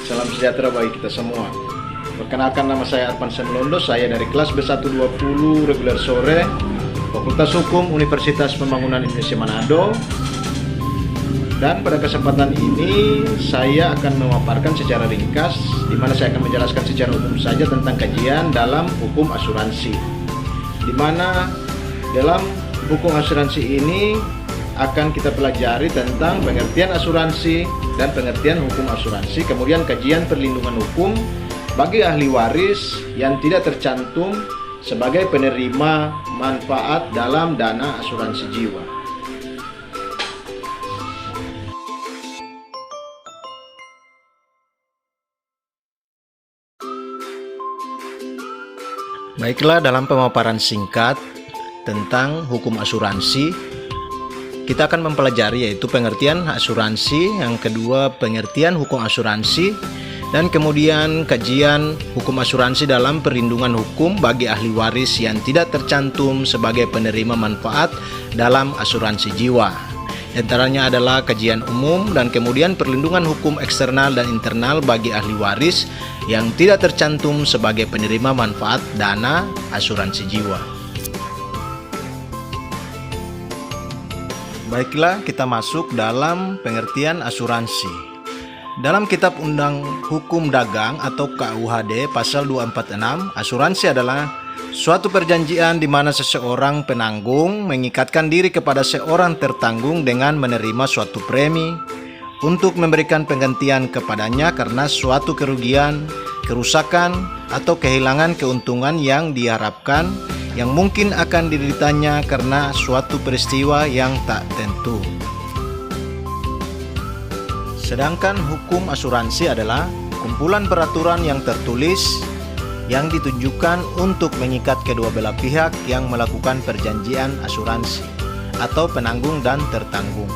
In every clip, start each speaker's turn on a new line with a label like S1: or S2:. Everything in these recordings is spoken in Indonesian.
S1: Salam sejahtera bagi kita semua. Perkenalkan, nama saya Arpan Semelondo, saya dari kelas B120 reguler sore, Fakultas Hukum Universitas Pembangunan Indonesia Manado. Dan pada kesempatan ini saya akan memaparkan secara ringkas, di mana saya akan menjelaskan secara umum saja tentang kajian dalam hukum asuransi. Di mana dalam hukum asuransi ini akan kita pelajari tentang pengertian asuransi dan pengertian hukum asuransi, kemudian kajian perlindungan hukum bagi ahli waris yang tidak tercantum sebagai penerima manfaat dalam dana asuransi jiwa. Baiklah, dalam pemaparan singkat tentang hukum asuransi, kita akan mempelajari yaitu pengertian asuransi, yang kedua pengertian hukum asuransi, dan kemudian kajian hukum asuransi dalam perlindungan hukum bagi ahli waris yang tidak tercantum sebagai penerima manfaat dalam asuransi jiwa. Di antaranya adalah kajian umum dan kemudian perlindungan hukum eksternal dan internal bagi ahli waris yang tidak tercantum sebagai penerima manfaat dana asuransi jiwa. Baiklah, kita masuk dalam pengertian asuransi. Dalam Kitab Undang Hukum Dagang atau KUHD pasal 246, asuransi adalah suatu perjanjian di mana seseorang penanggung mengikatkan diri kepada seorang tertanggung dengan menerima suatu premi untuk memberikan penggantian kepadanya karena suatu kerugian, kerusakan, atau kehilangan keuntungan yang diharapkan yang mungkin akan dideritanya karena suatu peristiwa yang tak tentu. Sedangkan hukum asuransi adalah kumpulan peraturan yang tertulis yang ditujukan untuk mengikat kedua belah pihak yang melakukan perjanjian asuransi atau penanggung dan tertanggung.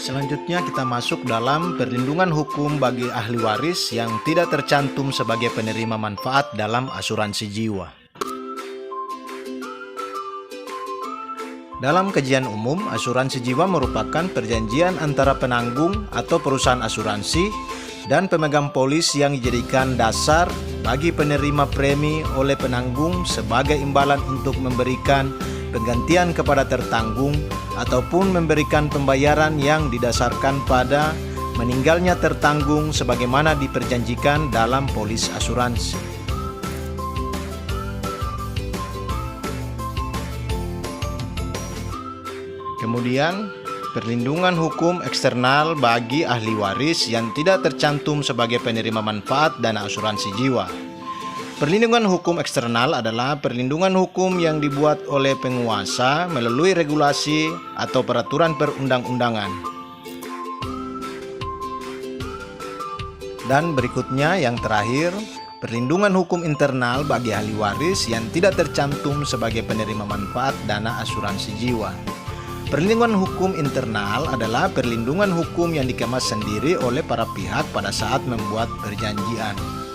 S1: Selanjutnya kita masuk dalam perlindungan hukum bagi ahli waris yang tidak tercantum sebagai penerima manfaat dalam asuransi jiwa. Dalam kajian umum, asuransi jiwa merupakan perjanjian antara penanggung atau perusahaan asuransi dan pemegang polis yang dijadikan dasar bagi penerima premi oleh penanggung sebagai imbalan untuk memberikan penggantian kepada tertanggung ataupun memberikan pembayaran yang didasarkan pada meninggalnya tertanggung sebagaimana diperjanjikan dalam polis asuransi. Kemudian, perlindungan hukum eksternal bagi ahli waris yang tidak tercantum sebagai penerima manfaat dana asuransi jiwa. Perlindungan hukum eksternal adalah perlindungan hukum yang dibuat oleh penguasa melalui regulasi atau peraturan perundang-undangan. Dan berikutnya yang terakhir, perlindungan hukum internal bagi ahli waris yang tidak tercantum sebagai penerima manfaat dana asuransi jiwa. Perlindungan hukum internal adalah perlindungan hukum yang dikemas sendiri oleh para pihak pada saat membuat perjanjian.